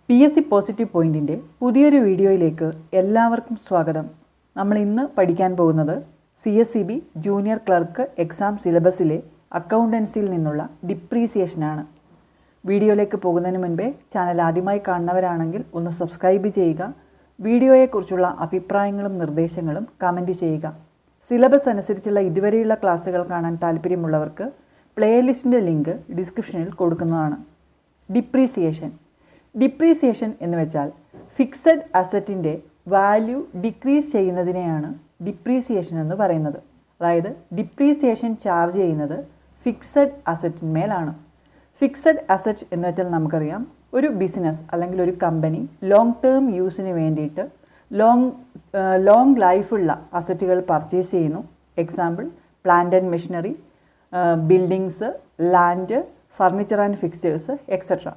PSC positive പോയിന്റിൻ്റെ പുതിയൊരു വീഡിയോയിലേക്ക് എല്ലാവർക്കും സ്വാഗതം. നമ്മൾ ഇന്ന് പഠിക്കാൻ പോകുന്നത് CSEB ജൂനിയർ ക്ലർക്ക് എക്സാം സിലബസിലെ അക്കൗണ്ടൻസിയിൽ നിന്നുള്ള ഡിപ്രീസിയേഷനാണ്. വീഡിയോയിലേക്ക് പോകുന്നതിന് മുൻപേ ചാനൽ ആദ്യമായി കാണുന്നവരാണെങ്കിൽ ഒന്ന് സബ്സ്ക്രൈബ് ചെയ്യുക. വീഡിയോയെക്കുറിച്ചുള്ള അഭിപ്രായങ്ങളും നിർദ്ദേശങ്ങളും കമൻറ്റ് ചെയ്യുക. സിലബസ് അനുസരിച്ചുള്ള ഇതുവരെയുള്ള ക്ലാസ്സുകൾ കാണാൻ താല്പര്യമുള്ളവർക്ക് പ്ലേലിസ്റ്റിൻ്റെ ലിങ്ക് ഡിസ്ക്രിപ്ഷനിൽ കൊടുക്കുന്നതാണ്. ഡിപ്രീസിയേഷൻ എന്ന് വെച്ചാൽ ഫിക്സഡ് അസറ്റിൻ്റെ വാല്യൂ ഡിക്രീസ് ചെയ്യുന്നതിനെയാണ് ഡിപ്രീസിയേഷൻ എന്ന് പറയുന്നത്. അതായത് ഡിപ്രീസിയേഷൻ ചാർജ് ചെയ്യുന്നത് ഫിക്സഡ് അസറ്റിന്മേലാണ്. ഫിക്സഡ് അസറ്റ് എന്ന് വെച്ചാൽ നമുക്കറിയാം, ഒരു ബിസിനസ് അല്ലെങ്കിൽ ഒരു കമ്പനി ലോങ് ടേം യൂസിന് വേണ്ടിയിട്ട് ലോങ് ലൈഫുള്ള അസറ്റുകൾ പർച്ചേസ് ചെയ്യുന്നു. Example plant and machinery, buildings, land, furniture and fixtures etcetera.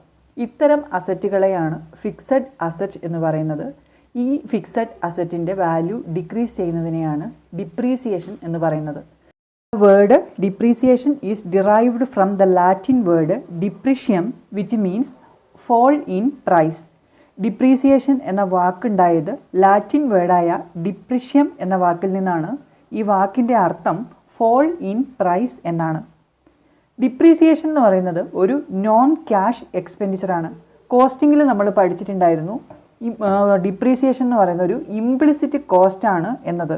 ഇത്തരം അസറ്റുകളെയാണ് ഫിക്സഡ് അസറ്റ് എന്ന് പറയുന്നത്. ഈ ഫിക്സഡ് അസറ്റിൻ്റെ വാല്യൂ ഡിക്രീസ് ചെയ്യുന്നതിനെയാണ് ഡിപ്രീസിയേഷൻ എന്ന് പറയുന്നത്. Word depreciation is derived from the Latin word depretium which means fall in price. Depreciation എന്ന വാക്കുണ്ടായത് ലാറ്റിൻ വേർഡായ ഡിപ്രീഷ്യം എന്ന വാക്കിൽ നിന്നാണ്. ഈ വാക്കിൻ്റെ അർത്ഥം ഫോൾ ഇൻ പ്രൈസ് എന്നാണ്. ഡിപ്രീസിയേഷൻ എന്ന് പറയുന്നത് ഒരു നോൺ ക്യാഷ് എക്സ്പെൻഡിച്ചറാണ്. കോസ്റ്റിങ്ങിൽ നമ്മൾ പഠിച്ചിട്ടുണ്ടായിരുന്നു, ഡിപ്രീസിയേഷൻ എന്ന് പറയുന്ന ഒരു ഇംപ്ലിസിറ്റ് കോസ്റ്റാണ് എന്നത്.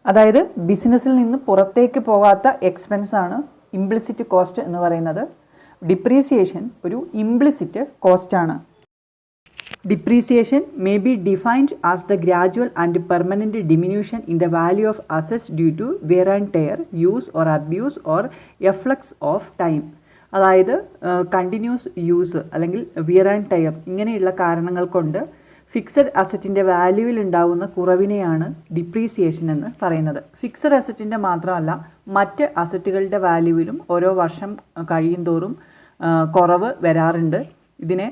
അതായത് ബിസിനസ്സിൽ നിന്ന് പുറത്തേക്ക് പോകാത്ത എക്സ്പെൻസാണ് ഇംപ്ലിസിറ്റ് കോസ്റ്റ് എന്ന് പറയുന്നത്. ഡിപ്രീസിയേഷൻ ഒരു implicit കോസ്റ്റാണ്. Depreciation may be defined as the gradual and permanent diminution in the value of assets due to wear and tear, use or abuse or efflux of time. അതായത് continuous use അല്ലെങ്കിൽ wear and tyre ഇങ്ങനെയുള്ള കാരണങ്ങൾ കൊണ്ട് fixed അസറ്റിൻ്റെ വാല്യൂവിൽ ഉണ്ടാകുന്ന കുറവിനെയാണ് depreciation എന്ന് പറയുന്നത്. Fixed അസറ്റിൻ്റെ മാത്രമല്ല, മറ്റ് അസറ്റുകളുടെ വാല്യൂവിലും ഓരോ വർഷം കഴിയുന്തോറും കുറവ് വരാറുണ്ട്. ഇതിനെ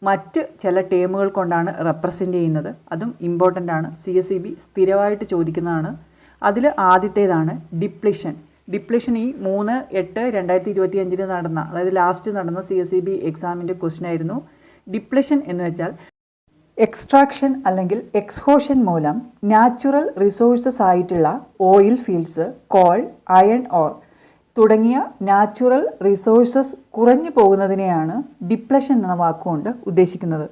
മറ്റ് ചില ടേമുകൾ കൊണ്ടാണ് റെപ്രസെൻ്റ് ചെയ്യുന്നത്. അതും ഇമ്പോർട്ടൻ്റ് ആണ്, CSEB സ്ഥിരമായിട്ട് ചോദിക്കുന്നതാണ്. അതിൽ ആദ്യത്തേതാണ് ഡിപ്ലിഷൻ. ഡിപ്ലിഷൻ ഈ 3/8/2025 നടന്ന, അതായത് ലാസ്റ്റ് നടന്ന CSEB എക്സാമിൻ്റെ ക്വസ്റ്റ്യൻ ആയിരുന്നു. ഡിപ്ലിഷൻ എന്ന് വെച്ചാൽ എക്സ്ട്രാക്ഷൻ അല്ലെങ്കിൽ എക്സ്ഹോഷൻ മൂലം നാച്ചുറൽ റിസോഴ്സസ് ആയിട്ടുള്ള oil fields, call, iron or തുടങ്ങിയ നാച്ചുറൽ റിസോഴ്സസ് കുറഞ്ഞു പോകുന്നതിനെയാണ് ഡിപ്ലഷൻ എന്ന വാക്കുകൊണ്ട് ഉദ്ദേശിക്കുന്നത്.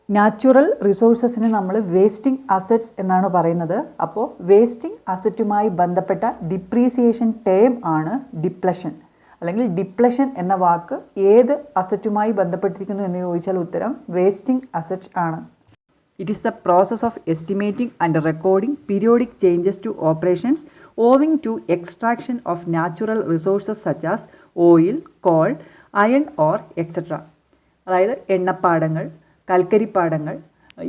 നാച്ചുറൽ റിസോഴ്സസിനെ നമ്മൾ വേസ്റ്റിംഗ് അസറ്റ്സ് എന്നാണ് പറയുന്നത്. അപ്പോൾ വേസ്റ്റിംഗ് അസറ്റുമായി ബന്ധപ്പെട്ട ഡിപ്രീസിയേഷൻ ടേം ആണ് ഡിപ്ലഷൻ. അല്ലെങ്കിൽ ഡിപ്ലഷൻ എന്ന വാക്ക് ഏത് അസറ്റുമായി ബന്ധപ്പെട്ടിരിക്കുന്നു എന്ന് ചോദിച്ചാൽ ഉത്തരം വേസ്റ്റിംഗ് അസറ്റ് ആണ്. It is the process of estimating and recording periodic changes to operations owing to extraction of natural resources such as oil, coal, iron ore, etc. അതായത് എണ്ണപ്പാടങ്ങൾ, കൽക്കരിപ്പാടങ്ങൾ,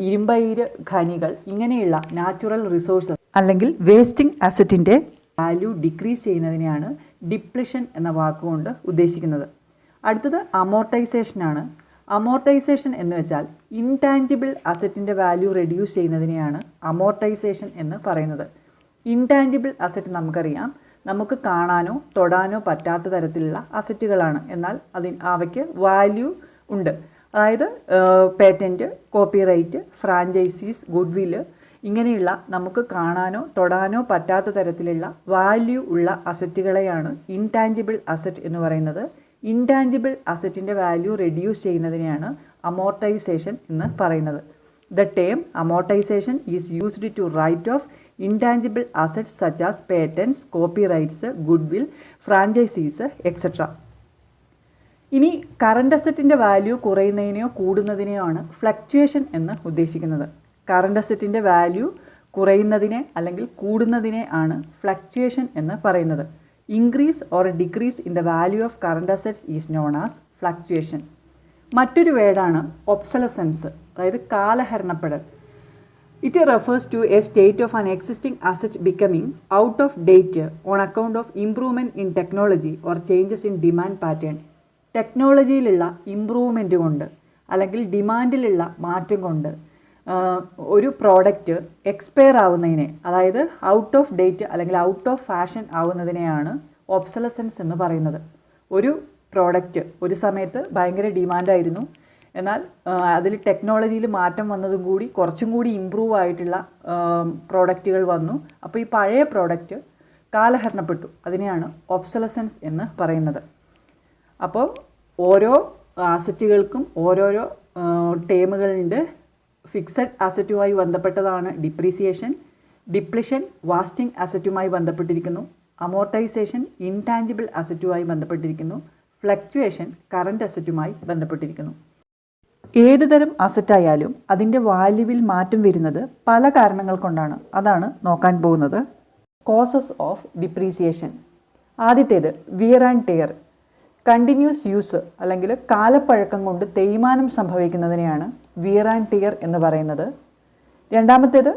ഇരുമ്പയിര് ഖനികൾ ഇങ്ങനെയുള്ള നാച്ചുറൽ റിസോഴ്സസ് അല്ലെങ്കിൽ വേസ്റ്റിംഗ് അസറ്റിൻ്റെ വാല്യൂ ഡിക്രീസ് ചെയ്യുന്നതിനെയാണ് ഡിപ്ലിഷൻ എന്ന വാക്കുകൊണ്ട് ഉദ്ദേശിക്കുന്നത്. അടുത്തത് അമോർട്ടൈസേഷനാണ്. Amortisation എന്ന് വെച്ചാൽ intangible അസറ്റിൻ്റെ വാല്യൂ റെഡ്യൂസ് ചെയ്യുന്നതിനെയാണ് അമോർട്ടൈസേഷൻ എന്ന് പറയുന്നത്. ഇൻടാഞ്ചിബിൾ അസറ്റ് നമുക്കറിയാം, നമുക്ക് കാണാനോ തൊടാനോ പറ്റാത്ത തരത്തിലുള്ള അസറ്റുകളാണ്. എന്നാൽ അവയ്ക്ക് വാല്യൂ ഉണ്ട്. അതായത് പേറ്റൻറ്റ്, കോപ്പിറൈറ്റ്, ഫ്രാഞ്ചൈസീസ്, ഗുഡ് വില്ല് ഇങ്ങനെയുള്ള നമുക്ക് കാണാനോ തൊടാനോ പറ്റാത്ത തരത്തിലുള്ള വാല്യൂ ഉള്ള അസറ്റുകളെയാണ് ഇൻടാഞ്ചിബിൾ അസറ്റ് എന്ന് പറയുന്നത്. ഇൻടാഞ്ചിബിൾ അസറ്റിൻ്റെ വാല്യൂ റെഡ്യൂസ് ചെയ്യുന്നതിനെയാണ് അമോർട്ടൈസേഷൻ എന്ന് പറയുന്നത്. The term amortisation is used to write off intangible assets such as patents, copyrights, goodwill, franchises etcetera. ഇനി കറണ്ട് അസറ്റിൻ്റെ വാല്യൂ കുറയുന്നതിനെയോ കൂടുന്നതിനെയോ ആണ് ഫ്ലക്ച്വേഷൻ എന്ന് ഉദ്ദേശിക്കുന്നത്. കറണ്ട് അസറ്റിൻ്റെ വാല്യൂ കുറയുന്നതിനെ അല്ലെങ്കിൽ കൂടുന്നതിനെ ആണ് ഫ്ലക്ച്വേഷൻ എന്ന് പറയുന്നത്. Increase or decrease in the value of current assets is known as fluctuation. മറ്റൊരു വേർഡാണ് ഒബ്സലസൻസ്, അതായത് കാലഹരണപ്പെടൽ. It refers to a state of an existing asset becoming out of date on account of improvement in technology or changes in demand pattern. ടെക്നോളജിയിലുള്ള improvement കൊണ്ട് അല്ലെങ്കിൽ ഡിമാൻഡിലുള്ള മാറ്റം കൊണ്ട് ഒരു പ്രോഡക്റ്റ് എക്സ്പയർ ആവുന്നതിനെ, അതായത് ഔട്ട് ഓഫ് ഡേറ്റ് അല്ലെങ്കിൽ ഔട്ട് ഓഫ് ഫാഷൻ ആവുന്നതിനെയാണ് ഒബ്സലസൻസ് എന്ന് പറയുന്നത്. ഒരു പ്രോഡക്റ്റ് ഒരു സമയത്ത് ഭയങ്കര ഡിമാൻഡായിരുന്നു, എന്നാൽ അതിൽ ടെക്നോളജിയിൽ മാറ്റം വന്നതും കൂടി കുറച്ചും കൂടി ഇമ്പ്രൂവ് ആയിട്ടുള്ള പ്രോഡക്റ്റുകൾ വന്നു. അപ്പോൾ ഈ പഴയ പ്രോഡക്റ്റ് കാലഹരണപ്പെട്ടു. അതിനെയാണ് ഒബ്സലസൻസ് എന്ന് പറയുന്നത്. അപ്പോൾ ഓരോ അസറ്റുകൾക്കും ഓരോരോ ടേമുകളുണ്ട്. ഫിക്സഡ് അസറ്റുമായി ബന്ധപ്പെട്ടതാണ് ഡിപ്രീസിയേഷൻ. ഡിപ്ലിഷൻ വാസ്റ്റിംഗ് അസറ്റുമായി ബന്ധപ്പെട്ടിരിക്കുന്നു. അമോർട്ടൈസേഷൻ ഇൻടാഞ്ചിബിൾ അസറ്റുമായി ബന്ധപ്പെട്ടിരിക്കുന്നു. ഫ്ലക്ച്വേഷൻ കറൻറ്റ് അസറ്റുമായി ബന്ധപ്പെട്ടിരിക്കുന്നു. ഏത് തരം അസറ്റായാലും അതിൻ്റെ വാല്യൂവിൽ മാറ്റം വരുന്നത് പല കാരണങ്ങൾ കൊണ്ടാണ്. അതാണ് നോക്കാൻ പോകുന്നത്. Causes of depreciation. ആദ്യത്തേത് wear and tear. Continuous use അല്ലെങ്കിൽ കാലപ്പഴക്കം കൊണ്ട് തേയ്മാനം സംഭവിക്കുന്നതിനെയാണ് വിയർ ആൻഡ് ടെയർ എന്ന് പറയുന്നത്. രണ്ടാമത്തേത്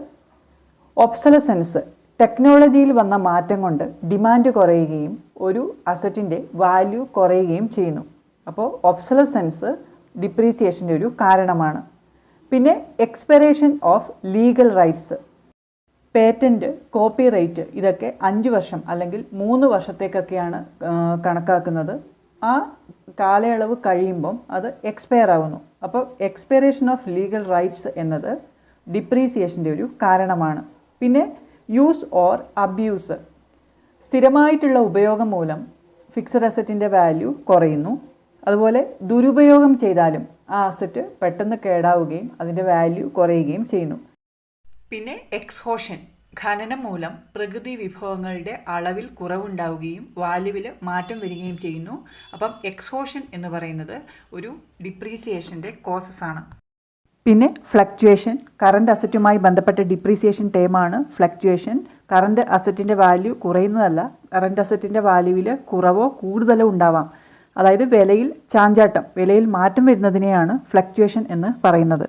ഒബ്സലസൻസ്. ടെക്നോളജിയിൽ വന്ന മാറ്റം കൊണ്ട് ഡിമാൻഡ് കുറയുകയും ഒരു അസറ്റിൻ്റെ വാല്യൂ കുറയുകയും ചെയ്യുന്നു. അപ്പോൾ ഒബ്സലസൻസ് ഡിപ്രീസിയേഷൻ്റെ ഒരു കാരണമാണ്. പിന്നെ expiration of legal rights. Patent, copyright ഇതൊക്കെ 5 വർഷം അല്ലെങ്കിൽ 3 വർഷത്തേക്കൊക്കെയാണ് കണക്കാക്കുന്നത്. ആ കാലയളവ് കഴിയുമ്പം അത് എക്സ്പയർ ആവുന്നു. അപ്പോൾ എക്സ്പയറേഷൻ ഓഫ് ലീഗൽ റൈറ്റ്സ് എന്നത് ഡിപ്രീസിയേഷൻ്റെ ഒരു കാരണമാണ്. പിന്നെ യൂസ് ഓർ അബ്യൂസ്. സ്ഥിരമായിട്ടുള്ള ഉപയോഗം മൂലം ഫിക്സഡ് അസറ്റിൻ്റെ വാല്യൂ കുറയുന്നു. അതുപോലെ ദുരുപയോഗം ചെയ്താലും ആ അസറ്റ് പെട്ടെന്ന് കേടാവുകയും അതിൻ്റെ വാല്യൂ കുറയുകയും ചെയ്യുന്നു. പിന്നെ എക്സ്ഹോഷൻ. ഖനനം മൂലം പ്രകൃതി വിഭവങ്ങളുടെ അളവിൽ കുറവുണ്ടാവുകയും വാല്യൂവിൽ മാറ്റം വരികയും ചെയ്യുന്നു. അപ്പം എക്സ്ഹോഷൻ എന്ന് പറയുന്നത് ഒരു ഡിപ്രീസിയേഷൻ്റെ കോസസ് ആണ്. പിന്നെ ഫ്ലക്ച്വേഷൻ. കറൻറ്റ് അസറ്റുമായി ബന്ധപ്പെട്ട ഡിപ്രീസിയേഷൻ ടേമാണ് ഫ്ലക്ച്വേഷൻ. കറൻറ്റ് അസറ്റിൻ്റെ വാല്യൂ കുറയുന്നതല്ല, കറൻറ്റ് അസറ്റിൻ്റെ വാല്യൂവിൽ കുറവോ കൂടുതലോ ഉണ്ടാവാം. അതായത് വിലയിൽ ചാഞ്ചാട്ടം, വിലയിൽ മാറ്റം വരുന്നതിനെയാണ് ഫ്ലക്ച്വേഷൻ എന്ന് പറയുന്നത്.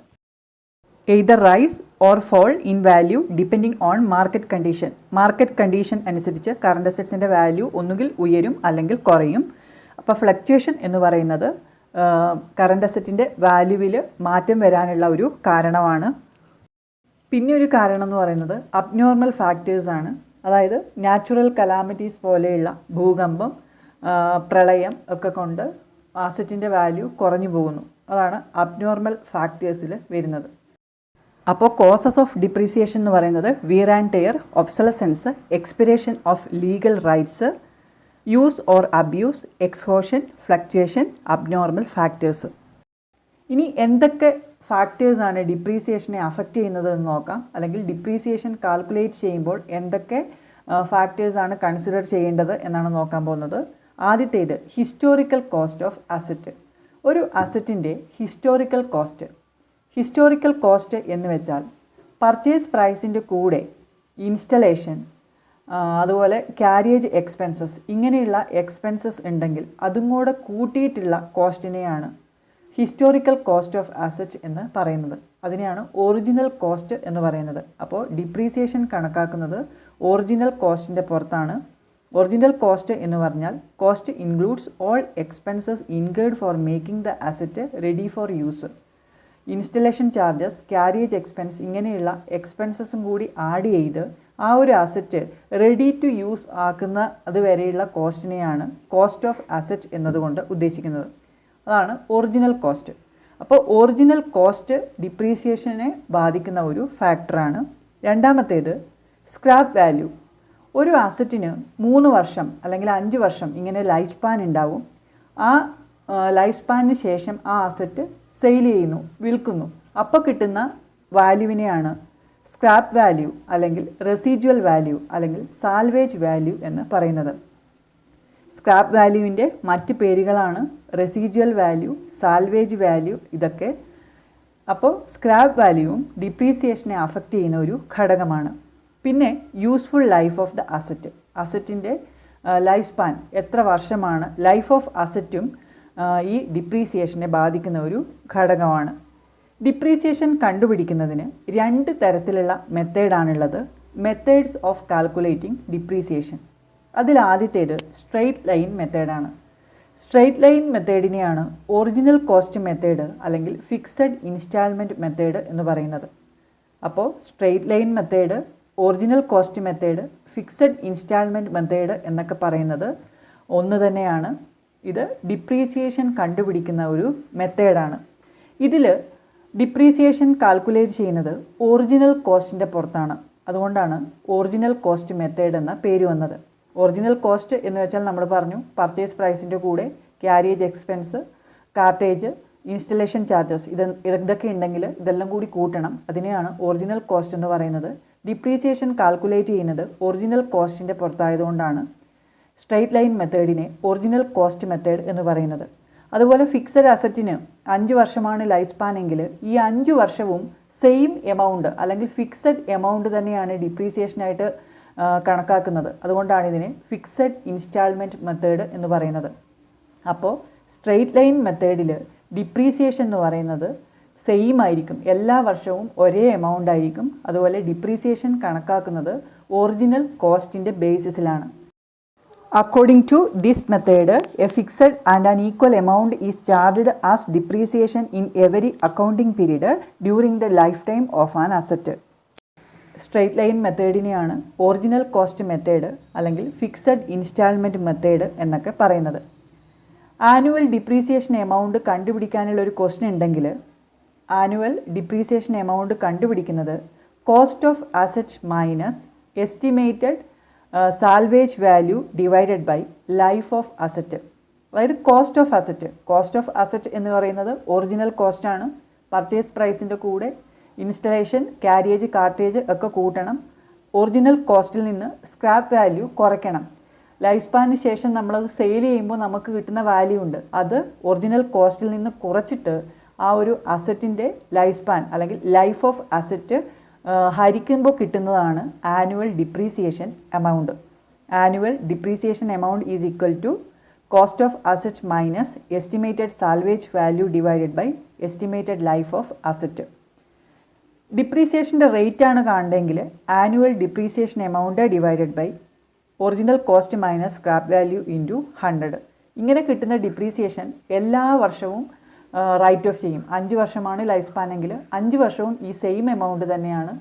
Either rise or fall in value depending on market condition. Market condition അനുസരിച്ച് കറൻറ്റ് അസറ്റ്സിൻ്റെ വാല്യൂ ഒന്നുകിൽ ഉയരും അല്ലെങ്കിൽ കുറയും. അപ്പോൾ ഫ്ലക്ച്വേഷൻ എന്ന് പറയുന്നത് കറൻറ്റ് അസറ്റിൻ്റെ വാല്യൂവിൽ മാറ്റം വരാനുള്ള ഒരു കാരണമാണ്. പിന്നെ ഒരു കാരണം എന്ന് പറയുന്നത് അബ്നോർമൽ ഫാക്ടേഴ്സാണ്. അതായത് നാച്ചുറൽ കലാമിറ്റീസ് പോലെയുള്ള ഭൂകമ്പം, പ്രളയം ഒക്കെ കൊണ്ട് അസറ്റിൻ്റെ വാല്യൂ കുറഞ്ഞു പോകുന്നു. അതാണ് അബ്നോർമൽ ഫാക്ടേഴ്സിൽ വരുന്നത്. അപ്പോൾ കോസസ് ഓഫ് ഡിപ്രീസിയേഷൻ എന്ന് പറയുന്നത് wear and tear, obsolescence, expiration of legal rights, use or abuse, exhaustion, fluctuation, abnormal factors. ഇനി എന്തൊക്കെ ഫാക്ടേഴ്സാണ് ഡിപ്രീസിയേഷനെ അഫക്റ്റ് ചെയ്യുന്നത് എന്ന് നോക്കാം. അല്ലെങ്കിൽ ഡിപ്രീസിയേഷൻ കാൽക്കുലേറ്റ് ചെയ്യുമ്പോൾ എന്തൊക്കെ ഫാക്ടേഴ്സാണ് കൺസിഡർ ചെയ്യേണ്ടത് എന്നാണ് നോക്കാൻ പോകുന്നത്. ആദ്യത്തേത് ഹിസ്റ്റോറിക്കൽ കോസ്റ്റ് ഓഫ് അസറ്റ്. ഒരു അസറ്റിൻ്റെ ഹിസ്റ്റോറിക്കൽ കോസ്റ്റ്. ഹിസ്റ്റോറിക്കൽ കോസ്റ്റ് എന്ന് വെച്ചാൽ പർച്ചേസ് പ്രൈസിൻ്റെ കൂടെ ഇൻസ്റ്റലേഷൻ, അതുപോലെ ക്യാരിയേജ് എക്സ്പെൻസസ്, ഇങ്ങനെയുള്ള എക്സ്പെൻസസ് ഉണ്ടെങ്കിൽ അതും കൂടെ കൂട്ടിയിട്ടുള്ള കോസ്റ്റിനെയാണ് ഹിസ്റ്റോറിക്കൽ കോസ്റ്റ് ഓഫ് അസറ്റ് എന്ന് പറയുന്നത്. അതിനെയാണ് ഒറിജിനൽ കോസ്റ്റ് എന്ന് പറയുന്നത്. അപ്പോൾ ഡിപ്രീസിയേഷൻ കണക്കാക്കുന്നത് ഒറിജിനൽ കോസ്റ്റിൻ്റെ പുറത്താണ്. ഒറിജിനൽ കോസ്റ്റ് എന്ന് പറഞ്ഞാൽ cost includes all expenses incurred for making the asset ready for use. Installation charges, carriage expense, ഇങ്ങനെയുള്ള എക്സ്പെൻസസും കൂടി ആഡ് ചെയ്ത് ആ ഒരു അസറ്റ് റെഡി ടു യൂസ് ആക്കുന്ന അതുവരെയുള്ള കോസ്റ്റിനെയാണ് കോസ്റ്റ് ഓഫ് അസറ്റ് എന്നതുകൊണ്ട് ഉദ്ദേശിക്കുന്നത്. അതാണ് ഒറിജിനൽ കോസ്റ്റ്. അപ്പോൾ ഒറിജിനൽ കോസ്റ്റ് ഡിപ്രീസിയേഷനെ ബാധിക്കുന്ന ഒരു ഫാക്ടറാണ്. രണ്ടാമത്തേത് സ്ക്രാപ്പ് വാല്യൂ. ഒരു അസറ്റിന് 3 വർഷം അല്ലെങ്കിൽ 5 വർഷം ഇങ്ങനെ ലൈഫ് സ്പാൻ ഉണ്ടാവും. ആ ലൈഫ് സ്പാനിന് ശേഷം ആ അസറ്റ് സെയിൽ ചെയ്യുന്നു, വിൽക്കുന്നു. അപ്പോൾ കിട്ടുന്ന വാല്യൂവിനെയാണ് സ്ക്രാപ്പ് വാല്യൂ അല്ലെങ്കിൽ റെസിജ്വൽ വാല്യൂ അല്ലെങ്കിൽ സാൽവേജ് വാല്യൂ എന്ന് പറയുന്നത്. സ്ക്രാപ്പ് വാല്യൂവിൻ്റെ മറ്റ് പേരുകളാണ് റെസിജ്വൽ വാല്യൂ, സാൽവേജ് വാല്യൂ ഇതൊക്കെ. അപ്പോൾ സ്ക്രാപ്പ് വാല്യൂവും ഡിപ്രീസിയേഷനെ അഫക്റ്റ് ചെയ്യുന്ന ഒരു ഘടകമാണ്. പിന്നെ useful life of the asset. അസറ്റിൻ്റെ ലൈഫ് സ്പാൻ എത്ര വർഷമാണ്, ലൈഫ് ഓഫ് അസറ്റും ഈ ഡിപ്രീസിയേഷനെ ബാധിക്കുന്ന ഒരു ഘടകമാണ്. ഡിപ്രീസിയേഷൻ കണ്ടുപിടിക്കുന്നതിന് 2 തരത്തിലുള്ള മെത്തേഡാണുള്ളത്. Methods of calculating depreciation. അതിലാദ്യത്തേത് സ്ട്രെയിറ്റ് ലൈൻ മെത്തേഡാണ്. സ്ട്രെയിറ്റ് ലൈൻ മെത്തേഡിനെയാണ് ഒറിജിനൽ കോസ്റ്റ് മെത്തേഡ് അല്ലെങ്കിൽ ഫിക്സഡ് ഇൻസ്റ്റാൾമെൻറ്റ് മെത്തേഡ് എന്ന് പറയുന്നത്. അപ്പോൾ straight line method, original cost method, fixed instalment method എന്നൊക്കെ പറയുന്നത് ഒന്ന് തന്നെയാണ്. ഇത് ഡിപ്രീസിയേഷൻ കണ്ടുപിടിക്കുന്ന ഒരു മെത്തേഡാണ്. ഇതിൽ ഡിപ്രീസിയേഷൻ കാൽക്കുലേറ്റ് ചെയ്യുന്നത് ഒറിജിനൽ കോസ്റ്റിൻ്റെ പുറത്താണ്. അതുകൊണ്ടാണ് ഒറിജിനൽ കോസ്റ്റ് മെത്തേഡ് എന്ന പേര് വന്നത്. ഒറിജിനൽ കോസ്റ്റ് എന്ന് വെച്ചാൽ നമ്മൾ പറഞ്ഞു പർച്ചേസ് പ്രൈസിൻ്റെ കൂടെ carriage expense, cartage, installation charges ഇതൊക്കെ ഉണ്ടെങ്കിൽ ഇതെല്ലാം കൂടി കൂട്ടണം. അതിനെയാണ് ഒറിജിനൽ കോസ്റ്റ് എന്ന് പറയുന്നത്. ഡിപ്രീസിയേഷൻ കാൽക്കുലേറ്റ് ചെയ്യുന്നത് ഒറിജിനൽ കോസ്റ്റിൻ്റെ പുറത്തായതുകൊണ്ടാണ് സ്ട്രെയിറ്റ് ലൈൻ മെത്തേഡിനെ ഒറിജിനൽ കോസ്റ്റ് മെത്തേഡ് എന്ന് പറയുന്നത്. അതുപോലെ ഫിക്സഡ് അസറ്റിന് 5 വർഷമാണ് ലൈഫ് സ്പാൻ എങ്കിൽ ഈ 5 വർഷവും സെയിം എമൗണ്ട് അല്ലെങ്കിൽ ഫിക്സഡ് എമൗണ്ട് തന്നെയാണ് ഡിപ്രീസിയേഷനായിട്ട് കണക്കാക്കുന്നത്. അതുകൊണ്ടാണ് ഇതിനെ ഫിക്സഡ് ഇൻസ്റ്റാൾമെൻറ്റ് മെത്തേഡ് എന്ന് പറയുന്നത്. അപ്പോൾ സ്ട്രെയിറ്റ് ലൈൻ മെത്തേഡിൽ ഡിപ്രീസിയേഷൻ എന്ന് പറയുന്നത് സെയിം ആയിരിക്കും, എല്ലാ വർഷവും ഒരേ എമൗണ്ട് ആയിരിക്കും. അതുപോലെ ഡിപ്രീസിയേഷൻ കണക്കാക്കുന്നത് ഒറിജിനൽ കോസ്റ്റിൻ്റെ ബേസിസിലാണ്. According to this method, a fixed and an equal amount is charged as depreciation in every accounting period during the lifetime of an asset. Straight line മെത്തേഡിനെയാണ് ഒറിജിനൽ കോസ്റ്റ് മെത്തേഡ് അല്ലെങ്കിൽ fixed instalment method എന്നൊക്കെ പറയുന്നത്. Annual depreciation amount കണ്ടുപിടിക്കാനുള്ള ഒരു question ഉണ്ടെങ്കിൽ annual depreciation amount കണ്ടുപിടിക്കുന്നത് cost of asset minus estimated salvage value divided by life of asset. അതായത് cost of asset എന്ന് പറയുന്നത് ഒറിജിനൽ കോസ്റ്റാണ്. പർച്ചേസ് പ്രൈസിൻ്റെ കൂടെ ഇൻസ്റ്റലേഷൻ, ക്യാരിയേജ്, കാർട്ടേജ് ഒക്കെ കൂട്ടണം. ഒറിജിനൽ കോസ്റ്റിൽ നിന്ന് സ്ക്രാപ്പ് വാല്യൂ കുറയ്ക്കണം. ലൈഫ് സ്പാനിന് ശേഷം നമ്മളത് സെയിൽ ചെയ്യുമ്പോൾ നമുക്ക് കിട്ടുന്ന വാല്യൂ ഉണ്ട്, അത് ഒറിജിനൽ കോസ്റ്റിൽ നിന്ന് കുറച്ചിട്ട് ആ ഒരു അസറ്റിൻ്റെ ലൈഫ് സ്പാൻ അല്ലെങ്കിൽ ലൈഫ് ഓഫ് അസറ്റ് ഹരിക്കുമ്പോൾ കിട്ടുന്നതാണ് annual depreciation amount. Annual depreciation amount is equal to cost of asset minus estimated salvage value divided by estimated life of asset. ഡിപ്രീസിയേഷൻ്റെ റേറ്റാണ് കാണുന്നതെങ്കിൽ annual depreciation amount divided by original cost minus scrap value into 100. ഇങ്ങനെ കിട്ടുന്ന depreciation എല്ലാ വർഷവും right of ചെയ്യും. 5 വർഷമാണ് life span എങ്കിൽ 5 വർഷവും ഈ സെയിം എമൗണ്ട് തന്നെയാണ്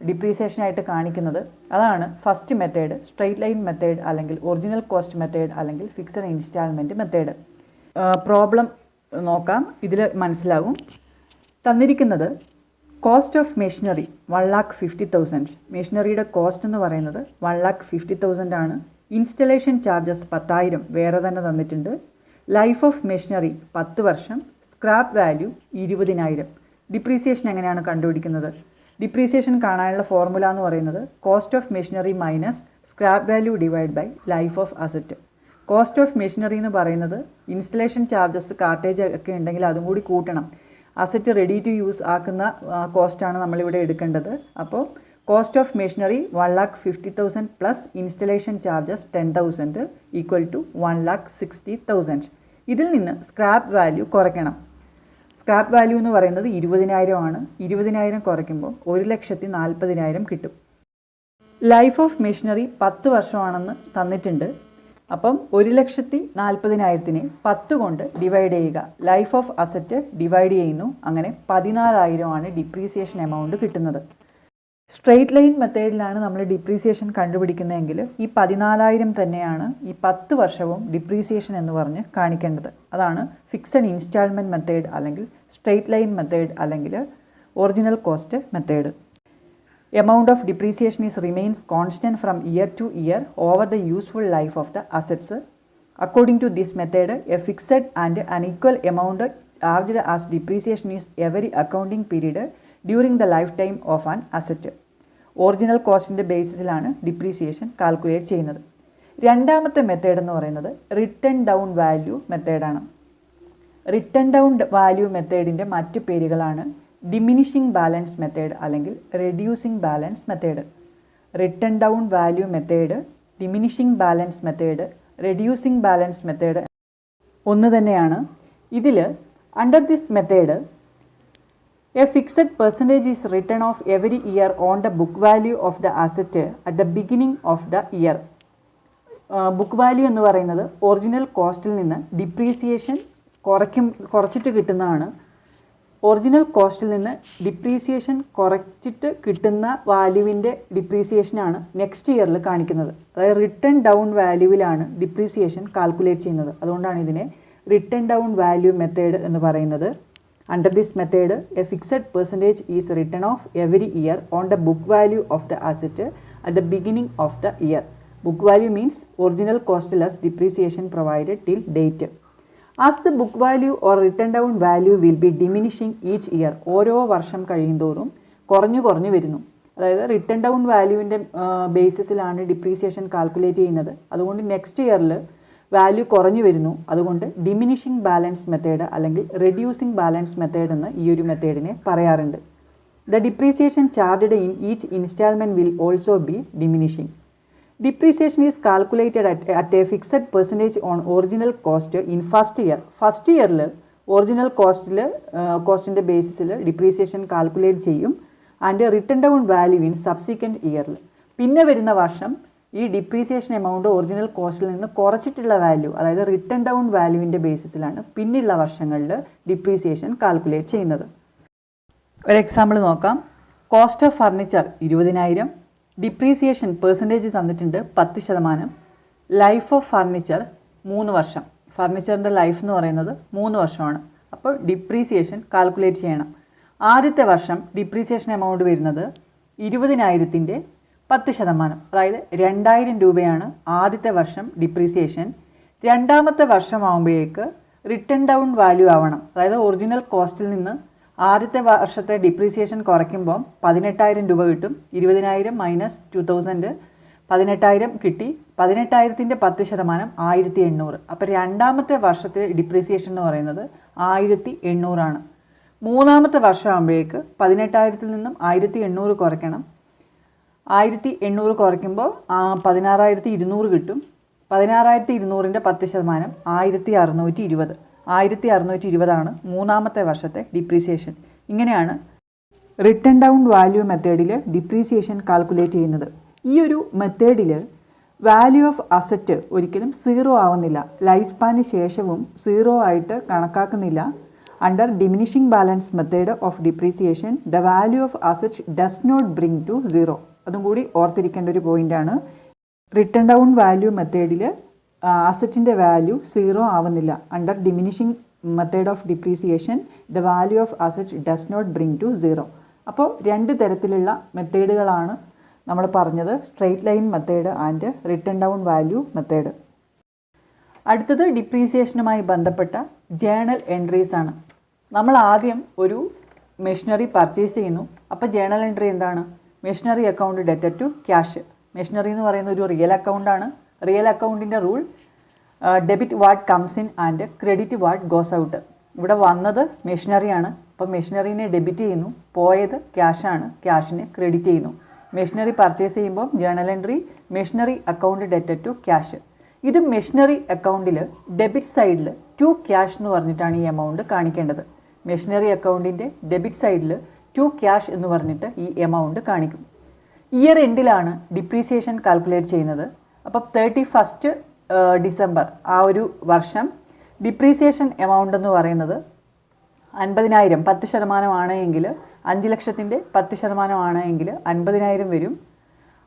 ഡിപ്രീസിയേഷനായിട്ട് കാണിക്കുന്നത്. അതാണ് first method, straight line method അല്ലെങ്കിൽ ഒറിജിനൽ കോസ്റ്റ് മെത്തേഡ് അല്ലെങ്കിൽ ഫിക്സഡ് ഇൻസ്റ്റാൾമെൻറ്റ് മെത്തേഡ്. പ്രോബ്ലം നോക്കാം, ഇതിൽ മനസ്സിലാവും. തന്നിരിക്കുന്നത് കോസ്റ്റ് ഓഫ് മെഷീനറി 1,50,000. മെഷീനറിയുടെ കോസ്റ്റ് എന്ന് പറയുന്നത് 1,50,000 ആണ്. ഇൻസ്റ്റലേഷൻ ചാർജസ് 10,000 വേറെ തന്നെ തന്നിട്ടുണ്ട്. ലൈഫ് ഓഫ് മെഷീനറി 10 വർഷം. Scrap value 20,000. ഡിപ്രീസിയേഷൻ എങ്ങനെയാണ് കണ്ടുപിടിക്കുന്നത്? ഡിപ്രീസിയേഷൻ കാണാനുള്ള ഫോർമുല എന്ന് പറയുന്നത് cost of machinery minus scrap value divide by life of asset. Cost of machinery എന്ന് പറയുന്നത് ഇൻസ്റ്റലേഷൻ ചാർജസ്, കാർട്ടേജ് ഒക്കെ ഉണ്ടെങ്കിൽ അതും കൂടി കൂട്ടണം. അസറ്റ് റെഡി ടു യൂസ് ആക്കുന്ന കോസ്റ്റാണ് നമ്മളിവിടെ എടുക്കേണ്ടത്. അപ്പോൾ cost of machinery 1,50,000 plus installation charges 10,000 equal to 1,60,000. ഇതിൽ നിന്ന് സ്ക്രാപ്പ് വാല്യൂ കുറയ്ക്കണം. സ്ക്രാപ്പ് വാല്യൂ എന്ന് പറയുന്നത് 20,000 ആണ്. 20,000 കുറയ്ക്കുമ്പോൾ 1,40,000 കിട്ടും. ലൈഫ് ഓഫ് മെഷീനറി 10 വർഷമാണെന്ന് തന്നിട്ടുണ്ട്. അപ്പം 1,40,000 10 കൊണ്ട് ഡിവൈഡ് ചെയ്യുക. ലൈഫ് ഓഫ് അസറ്റ് ഡിവൈഡ് ചെയ്യുന്നു. അങ്ങനെ 14,000 ആണ് ഡിപ്രീസിയേഷൻ എമൗണ്ട് കിട്ടുന്നത്. സ്ട്രെയിറ്റ് ലൈൻ മെത്തേഡിലാണ് നമ്മൾ ഡിപ്രീസിയേഷൻ കണ്ടുപിടിക്കുന്നതെങ്കിൽ ഈ 14,000 തന്നെയാണ് ഈ 10 വർഷവും ഡിപ്രീസിയേഷൻ എന്ന് പറഞ്ഞ് കാണിക്കേണ്ടത്. അതാണ് ഫിക്സഡ് ഇൻസ്റ്റാൾമെൻറ്റ് മെത്തേഡ് അല്ലെങ്കിൽ സ്ട്രെയിറ്റ് ലൈൻ മെത്തേഡ് അല്ലെങ്കിൽ original cost method. Amount of depreciation is remains constant from year to year over the useful life of the assets. According to this method, a fixed and unequal amount charged as depreciation is every accounting period during the lifetime of an asset. Original കോസ്റ്റിൻ്റെ ബേസിസിലാണ് depreciation calculate ചെയ്യുന്നത്. രണ്ടാമത്തെ method എന്ന് പറയുന്നത് written down value മെത്തേഡാണ്. Written down value മെത്തേഡിൻ്റെ മറ്റ് പേരുകളാണ് ഡിമിനിഷിംഗ് ബാലൻസ് മെത്തേഡ് അല്ലെങ്കിൽ reducing balance method. Written down value method, diminishing balance method, reducing balance method ഒന്ന് തന്നെയാണ്. ഇതിൽ under this method a fixed percentage is written off every year on the book value of the asset at the beginning of the year. Book value എന്ന് പറയുന്നത് original കോസ്റ്റിൽ നിന്ന് depreciation കുറച്ചിട്ട് കിട്ടുന്നതാണ്. Original കോസ്റ്റിൽ നിന്ന് depreciation കുറച്ചിട്ട് കിട്ടുന്ന വാല്യൂവിൻ്റെ ഡിപ്രീസിയേഷനാണ് നെക്സ്റ്റ് ഇയറിൽ കാണിക്കുന്നത്. അതായത് റിട്ടേൺ ഡൗൺ വാല്യൂവിലാണ് ഡിപ്രീസിയേഷൻ കാൽക്കുലേറ്റ് ചെയ്യുന്നത്. അതുകൊണ്ടാണ് ഇതിനെ റിട്ടേൺ ഡൗൺ വാല്യൂ മെത്തേഡ് എന്ന് പറയുന്നത്. Under this method, a fixed percentage is written off every year on the book value of the asset at the beginning of the year. Book value means original cost less depreciation provided till date. As the book value or written down value will be diminishing each year, ഓരോ വർഷം കഴിയുന്തോറും കുറഞ്ഞു വരുന്നു. അതായത് return down വാല്യൂവിൻ്റെ ബേസിസിലാണ് depreciation calculate ചെയ്യുന്നത്. അതുകൊണ്ട് next ഇയറിൽ value കുറഞ്ഞു വരുന്നു. അതുകൊണ്ട് ഡിമിനിഷിംഗ് ബാലൻസ് മെത്തേഡ് അല്ലെങ്കിൽ റെഡ്യൂസിംഗ് ബാലൻസ് മെത്തേഡ് എന്ന് ഈ ഒരു മെത്തേഡിനെ പറയാറുണ്ട്. The depreciation charged in each instalment will also be diminishing. Depreciation is calculated at A fixed percentage on original cost in first year. First ഇയറിൽ original കോസ്റ്റിൻ്റെ ബേസിസിൽ depreciation calculate ചെയ്യും. And return down value in subsequent ഇയറിൽ. പിന്നെ വരുന്ന വർഷം ഈ depreciation amount original കോസ്റ്റിൽ നിന്ന് കുറച്ചിട്ടുള്ള value, അതായത് return down വാല്യൂവിൻ്റെ ബേസിസിലാണ് പിന്നെയുള്ള വർഷങ്ങളിൽ ഡിപ്രീസിയേഷൻ കാൽക്കുലേറ്റ് ചെയ്യുന്നത്. ഒരു എക്സാമ്പിൾ നോക്കാം. Cost of furniture 20,000, depreciation percentage തന്നിട്ടുണ്ട് 10%. ലൈഫ് ഓഫ് ഫർണിച്ചർ 3 വർഷം. ഫർണിച്ചറിൻ്റെ ലൈഫ് എന്ന് പറയുന്നത് 3 വർഷമാണ്. അപ്പോൾ ഡിപ്രീസിയേഷൻ കാൽക്കുലേറ്റ് ചെയ്യണം. ആദ്യത്തെ വർഷം ഡിപ്രീസിയേഷൻ എമൗണ്ട് വരുന്നത് 20,000ൻ്റെ 10%, അതായത് 2,000 രൂപയാണ് ആദ്യത്തെ വർഷം ഡിപ്രീസിയേഷൻ. രണ്ടാമത്തെ വർഷമാകുമ്പോഴേക്ക് റിട്ടേൺ ഡൗൺ വാല്യൂ ആവണം. അതായത് ഒറിജിനൽ കോസ്റ്റിൽ നിന്ന് ആദ്യത്തെ വർഷത്തെ ഡിപ്രീസിയേഷൻ കുറയ്ക്കുമ്പോൾ 18,000 രൂപ കിട്ടും. 20,000 മൈനസ് 2,000 18,000 കിട്ടി. 18,000ൻ്റെ 10% 1,800. അപ്പോൾ രണ്ടാമത്തെ വർഷത്തെ ഡിപ്രീസിയേഷൻ എന്ന് പറയുന്നത് 1,800 ആണ്. മൂന്നാമത്തെ വർഷമാകുമ്പോഴേക്ക് 18,000ൽ നിന്നും 1,800 കുറയ്ക്കണം. 1,800 കുറയ്ക്കുമ്പോൾ 16,200 കിട്ടും. 16,200ൻ്റെ 10% 1,620. 1,620 മൂന്നാമത്തെ വർഷത്തെ ഡിപ്രീസിയേഷൻ. ഇങ്ങനെയാണ് റിട്ടേൺ ഡൗൺ വാല്യൂ മെത്തേഡിൽ ഡിപ്രീസിയേഷൻ കാൽക്കുലേറ്റ് ചെയ്യുന്നത്. ഈ ഒരു മെത്തേഡിൽ വാല്യൂ ഓഫ് അസറ്റ് ഒരിക്കലും 0 ആവുന്നില്ല. ലൈഫ് സ്പാന് ശേഷവും 0 ആയിട്ട് കണക്കാക്കുന്നില്ല. Under diminishing balance method of depreciation the value of asset does not bring to 0. അതും കൂടി ഓർത്തിരിക്കേണ്ട ഒരു പോയിൻ്റാണ്. റിട്ടേൺ ഡൗൺ വാല്യൂ മെത്തേഡിൽ അസറ്റിൻ്റെ വാല്യൂ 0 ആവുന്നില്ല. Under diminishing method of depreciation the value of asset does not bring to 0. അപ്പോൾ 2 തരത്തിലുള്ള മെത്തേഡുകളാണ് നമ്മൾ പറഞ്ഞത്, straight line method and return down value method. അടുത്തത് ഡിപ്രീസിയേഷനുമായി ബന്ധപ്പെട്ട ജേണൽ എൻട്രീസ് ആണ്. നമ്മൾ ആദ്യം ഒരു മെഷീനറി പർച്ചേസ് ചെയ്യുന്നു. അപ്പോൾ ജേണൽ എൻട്രി എന്താണ്? Machinery account debtor to cash. Machinery എന്ന് പറയുന്ന ഒരു റിയൽ അക്കൗണ്ടാണ്. റിയൽ അക്കൗണ്ടിൻ്റെ rule debit what comes in and credit what goes out. ഇവിടെ വന്നത് മെഷീനറിയാണ്. അപ്പോൾ മെഷീനറിനെ ഡെബിറ്റ് ചെയ്യുന്നു. പോയത് ക്യാഷാണ്. ക്യാഷിനെ ക്രെഡിറ്റ് ചെയ്യുന്നു. മെഷീനറി പർച്ചേസ് ചെയ്യുമ്പോൾ journal entry machinery account debtor to cash. ഇത് മെഷീനറി അക്കൗണ്ടിൽ ഡെബിറ്റ് സൈഡിൽ ടു ക്യാഷ് എന്ന് പറഞ്ഞിട്ടാണ് ഈ എമൗണ്ട് കാണിക്കേണ്ടത്. മെഷീനറി അക്കൗണ്ടിൻ്റെ ഡെബിറ്റ് സൈഡിൽ ടു ക്യാഷ് എന്ന് പറഞ്ഞിട്ട് ഈ എമൗണ്ട് കാണിക്കും. ഇയർ എൻഡിലാണ് ഡിപ്രീസിയേഷൻ കാൽക്കുലേറ്റ് ചെയ്യുന്നത്. അപ്പോൾ 31 ഡിസംബർ ആ ഒരു വർഷം ഡിപ്രീസിയേഷൻ എമൗണ്ട് എന്ന് പറയുന്നത് 50,000 10% ആണ് എങ്കിൽ 5 ലക്ഷത്തിൻ്റെ 10% ആണ് എങ്കിൽ 50,000 വരും.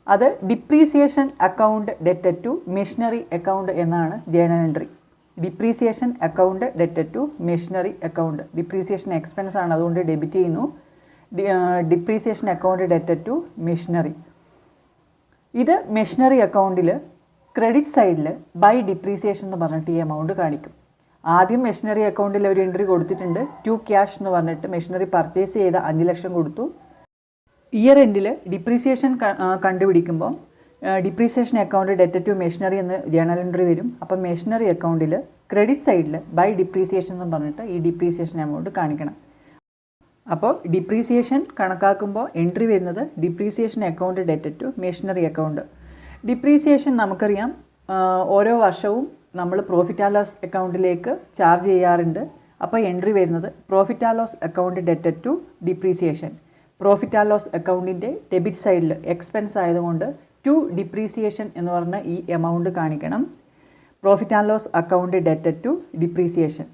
അത് depreciation account debtor to machinery account എന്നാണ് journal entry. Depreciation account debtor to machinery account. Depreciation expense ആണ്, അതുകൊണ്ട് ഡെബിറ്റ് ചെയ്യുന്നു. Depreciation account debtor to machinery. ഇത് മെഷീനറി അക്കൗണ്ടിൽ ക്രെഡിറ്റ് സൈഡിൽ ബൈ ഡിപ്രീസിയേഷൻ എന്ന് പറഞ്ഞിട്ട് ഈ എമൗണ്ട് കാണിക്കും. ആദ്യം മെഷീനറി അക്കൗണ്ടിൽ ഒരു എൻട്രി കൊടുത്തിട്ടുണ്ട്, ടു ക്യാഷ് എന്ന് പറഞ്ഞിട്ട് മെഷീനറി പർച്ചേസ് ചെയ്ത 5 ലക്ഷം കൊടുത്തു. ഇയർ എൻഡിൽ ഡിപ്രീസിയേഷൻ കണ്ടുപിടിക്കുമ്പോൾ depreciation account debtor to machinery എന്ന് ജേണൽ എൻട്രി വരും. അപ്പം മെഷീനറി അക്കൗണ്ടിൽ ക്രെഡിറ്റ് സൈഡിൽ ബൈ ഡിപ്രീസിയേഷൻ എന്ന് പറഞ്ഞിട്ട് ഈ ഡിപ്രീസിയേഷൻ എമൗണ്ട് കാണിക്കണം. അപ്പോൾ ഡിപ്രീസിയേഷൻ കണക്കാക്കുമ്പോൾ എൻട്രി വരുന്നത് depreciation account debtor to machinery account. Depreciation നമുക്കറിയാം ഓരോ വർഷവും നമ്മൾ പ്രോഫിറ്റ് ആൻഡ് ലോസ് അക്കൗണ്ടിലേക്ക് ചാർജ് ചെയ്യാറുണ്ട്. അപ്പോൾ എൻട്രി വരുന്നത് profit and loss account debtor to depreciation. Profit and loss അക്കൗണ്ടിൻ്റെ ഡെബിറ്റ് സൈഡിൽ എക്സ്പെൻസ് ആയതുകൊണ്ട് ടു ഡിപ്രീസിയേഷൻ എന്ന് പറഞ്ഞ ഈ എമൗണ്ട് കാണിക്കണം. Profit and loss account debtor to depreciation.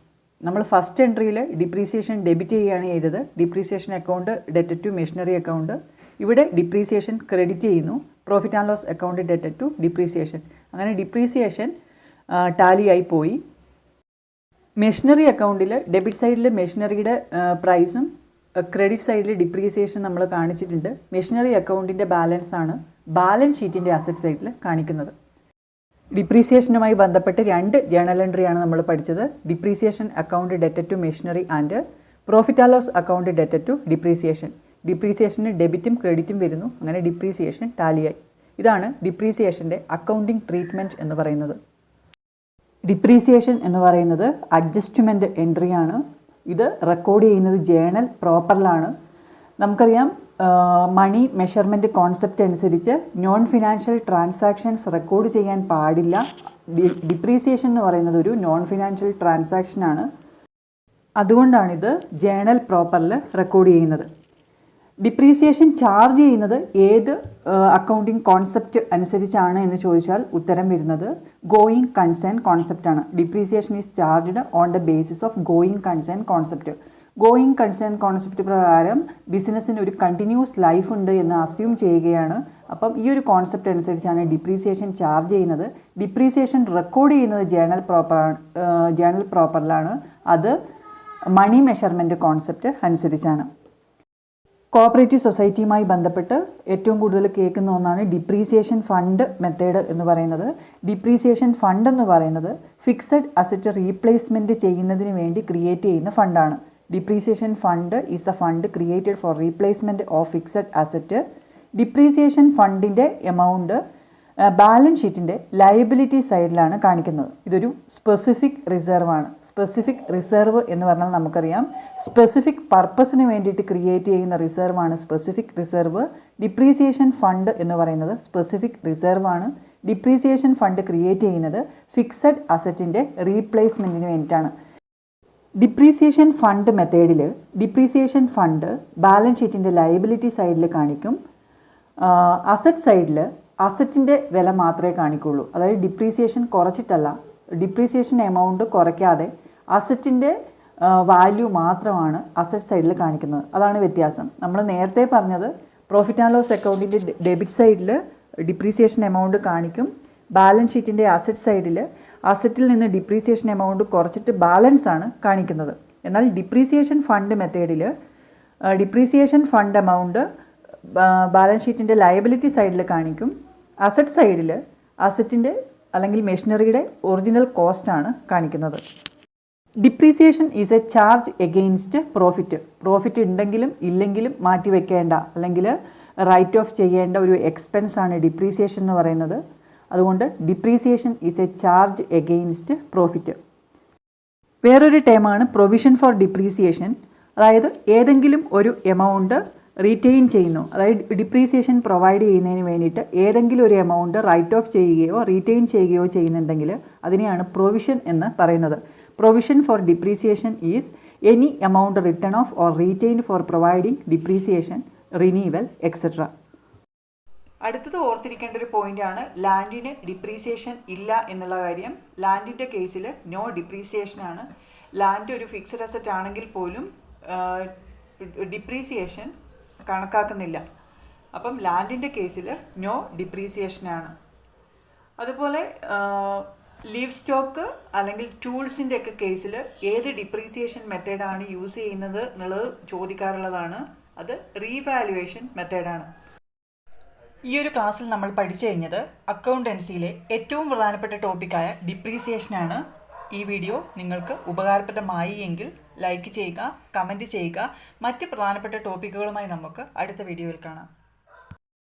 നമ്മൾ ഫസ്റ്റ് എൻട്രിയിൽ ഡിപ്രീസിയേഷൻ ഡെബിറ്റ് ചെയ്യുകയാണ് ചെയ്തത്, depreciation account debtor to machinery account. ഇവിടെ ഡിപ്രീസിയേഷൻ ക്രെഡിറ്റ് ചെയ്യുന്നു, profit and loss account debtor to depreciation. അങ്ങനെ ഡിപ്രീസിയേഷൻ ടാലിയായി പോയി. മെഷീനറി അക്കൗണ്ടിൽ ഡെബിറ്റ് സൈഡിൽ മെഷീനറിയുടെ പ്രൈസും ക്രെഡിറ്റ് സൈഡിൽ ഡിപ്രീസിയേഷൻ നമ്മൾ കാണിച്ചിട്ടുണ്ട്. മെഷീനറി അക്കൗണ്ടിൻ്റെ ബാലൻസ് ആണ് ബാലൻസ് ഷീറ്റിൻ്റെ അസറ്റ് സൈഡിൽ കാണിക്കുന്നത്. ഡിപ്രീസിയേഷനുമായി ബന്ധപ്പെട്ട് 2 ജേണൽ എൻട്രിയാണ് നമ്മൾ പഠിച്ചത്. Depreciation account ഡെറ്റഡ് to machinery and profit and loss account ഡെറ്റഡ് to depreciation. ഡിപ്രീസിയേഷന് ഡെബിറ്റും ക്രെഡിറ്റും വരുന്നു, അങ്ങനെ ഡിപ്രീസിയേഷൻ ടാലിയായി. ഇതാണ് ഡിപ്രീസിയേഷൻ്റെ അക്കൗണ്ടിങ് ട്രീറ്റ്മെൻറ്റ് എന്ന് പറയുന്നത്. ഡിപ്രീസിയേഷൻ എന്ന് പറയുന്നത് അഡ്ജസ്റ്റ്മെൻറ്റ് എൻട്രിയാണ്. ഇത് റെക്കോർഡ് ചെയ്യുന്നത് ജേണൽ പ്രോപ്പറിലാണ്. നമുക്കറിയാം മണി മെഷർമെൻറ്റ് കോൺസെപ്റ്റ് അനുസരിച്ച് നോൺ ഫിനാൻഷ്യൽ ട്രാൻസാക്ഷൻസ് റെക്കോർഡ് ചെയ്യാൻ പാടില്ല. ഡിപ്രീസിയേഷൻ എന്ന് പറയുന്നത് ഒരു നോൺ ഫിനാൻഷ്യൽ ട്രാൻസാക്ഷനാണ്. അതുകൊണ്ടാണിത് ജേണൽ പ്രോപ്പറിൽ റെക്കോർഡ് ചെയ്യുന്നത്. ഡിപ്രീസിയേഷൻ ചാർജ് ചെയ്യുന്നത് ഏത് അക്കൗണ്ടിങ് കോൺസെപ്റ്റ് അനുസരിച്ചാണ് എന്ന് ചോദിച്ചാൽ ഉത്തരം വരുന്നത് ഗോയിങ് കൺസേൺ കോൺസെപ്റ്റാണ്. Depreciation is charged on the basis of going concern concept. Going concern concept പ്രകാരം ബിസിനസ്സിന് ഒരു കണ്ടിന്യൂസ് ലൈഫ് ഉണ്ട് എന്ന് അസ്യൂം ചെയ്യുകയാണ്. അപ്പം ഈ ഒരു കോൺസെപ്റ്റ് അനുസരിച്ചാണ് ഡിപ്രീസിയേഷൻ ചാർജ് ചെയ്യുന്നത്. ഡിപ്രീസിയേഷൻ റെക്കോർഡ് ചെയ്യുന്നത് ജേണൽ പ്രോപ്പറിലാണ്. അത് മണി മെഷർമെൻറ്റ് കോൺസെപ്റ്റ് അനുസരിച്ചാണ്. കോഓപ്പറേറ്റീവ് സൊസൈറ്റിയുമായി ബന്ധപ്പെട്ട് ഏറ്റവും കൂടുതൽ കേൾക്കുന്ന ഒന്നാണ് ഡിപ്രീസിയേഷൻ ഫണ്ട് മെത്തേഡ് എന്ന് പറയുന്നത്. ഡിപ്രീസിയേഷൻ ഫണ്ട് എന്ന് പറയുന്നത് ഫിക്സഡ് അസറ്റ് റീപ്ലേസ്മെൻറ്റ് ചെയ്യുന്നതിന് വേണ്ടി ക്രിയേറ്റ് ചെയ്യുന്ന ഫണ്ടാണ്. Depreciation fund is a fund created for replacement of fixed asset. Depreciation ഫണ്ടിൻ്റെ എമൗണ്ട് ബാലൻസ് ഷീറ്റിൻ്റെ ലയബിലിറ്റി സൈഡിലാണ് കാണിക്കുന്നത്. ഇതൊരു സ്പെസിഫിക് റിസർവാണ്. സ്പെസിഫിക് റിസർവ് എന്ന് പറഞ്ഞാൽ നമുക്കറിയാം സ്പെസിഫിക് പർപ്പസിന് വേണ്ടിയിട്ട് ക്രിയേറ്റ് ചെയ്യുന്ന റിസർവാണ് സ്പെസിഫിക് റിസർവ്. ഡിപ്രീസിയേഷൻ ഫണ്ട് എന്ന് പറയുന്നത് സ്പെസിഫിക് റിസർവാണ്. ഡിപ്രീസിയേഷൻ ഫണ്ട് ക്രിയേറ്റ് ചെയ്യുന്നത് ഫിക്സഡ് അസറ്റിൻ്റെ റീപ്ലേസ്മെൻറ്റിന് വേണ്ടിയിട്ടാണ്. ഡിപ്രീസിയേഷൻ ഫണ്ട് മെത്തേഡിൽ ഡിപ്രീസിയേഷൻ ഫണ്ട് ബാലൻസ് ഷീറ്റിൻ്റെ ലയബിലിറ്റി സൈഡിൽ കാണിക്കും. അസറ്റ് സൈഡിൽ അസറ്റിൻ്റെ വില മാത്രമേ കാണിക്കുള്ളൂ. അതായത് ഡിപ്രീസിയേഷൻ കുറച്ചിട്ടല്ല, ഡിപ്രീസിയേഷൻ എമൗണ്ട് കുറയ്ക്കാതെ അസറ്റിൻ്റെ വാല്യൂ മാത്രമാണ് അസറ്റ് സൈഡിൽ കാണിക്കുന്നത്. അതാണ് വ്യത്യാസം. നമ്മൾ നേരത്തെ പറഞ്ഞത് പ്രോഫിറ്റ് ആൻഡ് ലോസ് അക്കൗണ്ടിൻ്റെ ഡെബിറ്റ് സൈഡിൽ ഡിപ്രീസിയേഷൻ എമൗണ്ട് കാണിക്കും. ബാലൻസ് ഷീറ്റിൻ്റെ അസറ്റ് സൈഡിൽ അസറ്റിൽ നിന്ന് ഡിപ്രീസിയേഷൻ എമൗണ്ട് കുറച്ചിട്ട് ബാലൻസ് ആണ് കാണിക്കുന്നത്. എന്നാൽ ഡിപ്രീസിയേഷൻ ഫണ്ട് മെത്തേഡിൽ ഡിപ്രീസിയേഷൻ ഫണ്ട് എമൗണ്ട് ബാലൻസ് ഷീറ്റിൻ്റെ ലയബിലിറ്റി സൈഡിൽ കാണിക്കും. അസറ്റ് സൈഡിൽ അസറ്റിൻ്റെ അല്ലെങ്കിൽ മെഷീനറിയുടെ ഒറിജിനൽ കോസ്റ്റാണ് കാണിക്കുന്നത്. Depreciation is A charge against profit. Profit ഉണ്ടെങ്കിലും ഇല്ലെങ്കിലും മാറ്റി വെക്കേണ്ട അല്ലെങ്കിൽ റൈറ്റ് ഓഫ് ചെയ്യേണ്ട ഒരു എക്സ്പെൻസ് ആണ് ഡിപ്രീസിയേഷൻ എന്ന് പറയുന്നത്. അതുകൊണ്ട് depreciation is A charge against profit. വേറൊരു ടേമാണ് പ്രൊവിഷൻ ഫോർ ഡിപ്രീസിയേഷൻ. അതായത് ഏതെങ്കിലും ഒരു എമൗണ്ട് റീറ്റെയിൻ ചെയ്യുന്നു, അതായത് ഡിപ്രീസിയേഷൻ പ്രൊവൈഡ് ചെയ്യുന്നതിന് വേണ്ടിയിട്ട് ഏതെങ്കിലും ഒരു എമൗണ്ട് റൈറ്റ് ഓഫ് ചെയ്യുകയോ റീറ്റെയിൻ ചെയ്യുകയോ ചെയ്യുന്നുണ്ടെങ്കിൽ അതിനെയാണ് പ്രൊവിഷൻ എന്ന് പറയുന്നത്. Provision for depreciation is any amount return of or retained for providing depreciation, renewal etcetera. അടുത്തത് ഓർത്തിരിക്കേണ്ട ഒരു പോയിൻ്റാണ് ലാൻഡിന് ഡിപ്രീസിയേഷൻ ഇല്ല എന്നുള്ള കാര്യം. ലാൻഡിൻ്റെ കേസിൽ നോ ഡിപ്രീസിയേഷനാണ്. ലാൻഡ് ഒരു ഫിക്സഡ് അസറ്റ് ആണെങ്കിൽ പോലും ഡിപ്രീസിയേഷൻ കണക്കാക്കുന്നില്ല. അപ്പം ലാൻഡിൻ്റെ കേസിൽ നോ ഡിപ്രീസിയേഷനാണ്. അതുപോലെ ലീവ് സ്റ്റോക്ക് അല്ലെങ്കിൽ ടൂൾസിൻ്റെ ഒക്കെ കേസിൽ ഏത് ഡിപ്രീസിയേഷൻ മെത്തേഡാണ് യൂസ് ചെയ്യുന്നത് എന്നുള്ളത് ചോദിക്കാറുള്ളതാണ്. അത് റീവാലുവേഷൻ മെത്തേഡാണ്. ഈ ഒരു ക്ലാസ്സിൽ നമ്മൾ പഠിച്ചു കഴിഞ്ഞത് അക്കൗണ്ടൻസിയിലെ ഏറ്റവും പ്രധാനപ്പെട്ട ടോപ്പിക്കായ ഡിപ്രീസിയേഷനാണ്. ഈ വീഡിയോ നിങ്ങൾക്ക് ഉപകാരപ്രദമായി എങ്കിൽ ലൈക്ക് ചെയ്യുക, കമൻറ്റ് ചെയ്യുക. മറ്റ് പ്രധാനപ്പെട്ട ടോപ്പിക്കുകളുമായി നമുക്ക് അടുത്ത വീഡിയോയിൽ കാണാം.